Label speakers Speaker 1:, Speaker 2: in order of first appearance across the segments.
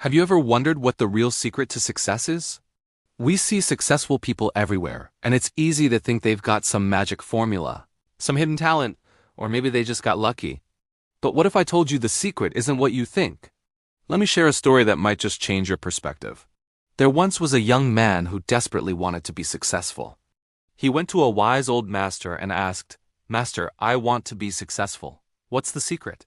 Speaker 1: Have you ever wondered what the real secret to success is? We see successful people everywhere, and it's easy to think they've got some magic formula, some hidden talent, or maybe they just got lucky. But what if I told you the secret isn't what you think? Let me share a story that might just change your perspective. There once was a young man who desperately wanted to be successful. He went to a wise old master and asked, "Master, I want to be successful. What's the secret?"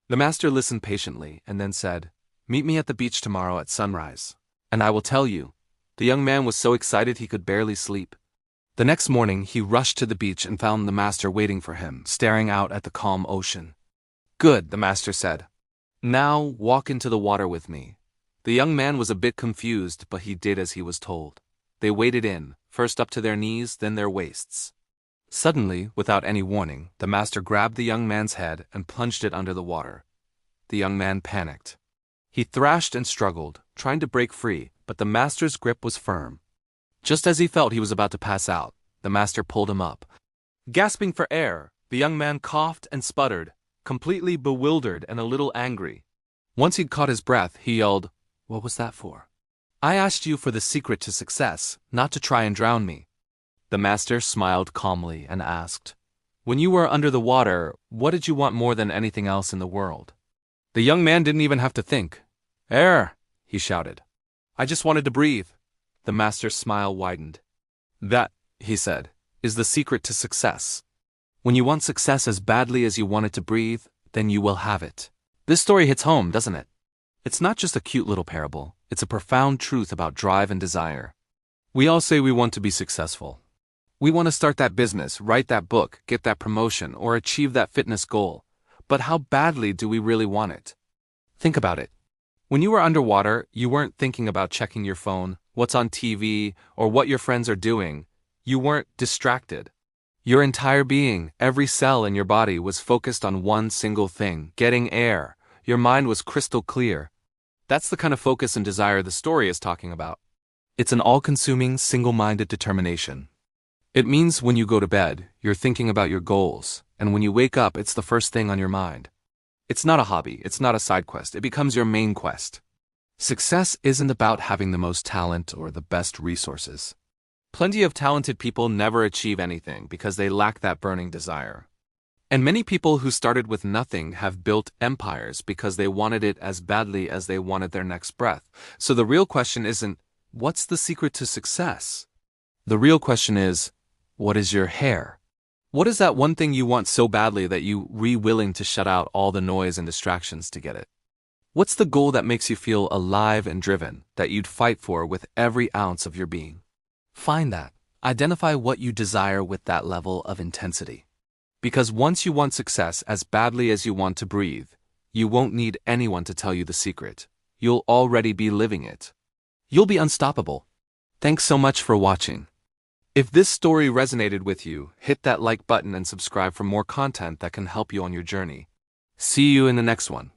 Speaker 1: The master listened patiently and then said, "Meet me at the beach tomorrow at sunrise, and I will tell you." The young man was so excited he could barely sleep. The next morning, he rushed to the beach and found the master waiting for him, staring out at the calm ocean. "Good," the master said. "Now walk into the water with me." The young man was a bit confused, but he did as he was told. They waded in, first up to their knees, then their waists. Suddenly, without any warning, the master grabbed the young man's head and plunged it under the water. The young man panicked. He thrashed and struggled, trying to break free, but the master's grip was firm. Just as he felt he was about to pass out, the master pulled him up. Gasping for air, the young man coughed and sputtered, completely bewildered and a little angry. Once he'd caught his breath, he yelled, "What was that for? I asked you for the secret to success, not to try and drown me." The master smiled calmly and asked, "When you were under the water, what did you want more than anything else in the world?" The young man didn't even have to think. "Air," he shouted. "I just wanted to breathe." The master's smile widened. "That," he said, "is the secret to success. When you want success as badly as you want it to breathe, then you will have it." This story hits home, doesn't it? It's not just a cute little parable, it's a profound truth about drive and desire. We all say we want to be successful. We want to start that business, write that book, get that promotion, or achieve that fitness goal. But how badly do we really want it? Think about it. When you were underwater, you weren't thinking about checking your phone, what's on TV, or what your friends are doing. You weren't distracted. Your entire being, every cell in your body was focused on one single thing, getting air. Your mind was crystal clear. That's the kind of focus and desire the story is talking about. It's an all-consuming, single-minded determination. It means when you go to bed, you're thinking about your goals, and when you wake up, it's the first thing on your mind. It's not a hobby, it's not a side quest, it becomes your main quest. Success isn't about having the most talent or the best resources. Plenty of talented people never achieve anything because they lack that burning desire. And many people who started with nothing have built empires because they wanted it as badly as they wanted their next breath. So the real question isn't, what's the secret to success? The real question is, what is your hair? What is that one thing you want so badly that you're willing to shut out all the noise and distractions to get it? What's the goal that makes you feel alive and driven, that you'd fight for with every ounce of your being? Find that. Identify what you desire with that level of intensity. Because once you want success as badly as you want to breathe, you won't need anyone to tell you the secret. You'll already be living it. You'll be unstoppable. Thanks so much for watching. If this story resonated with you, hit that like button and subscribe for more content that can help you on your journey. See you in the next one.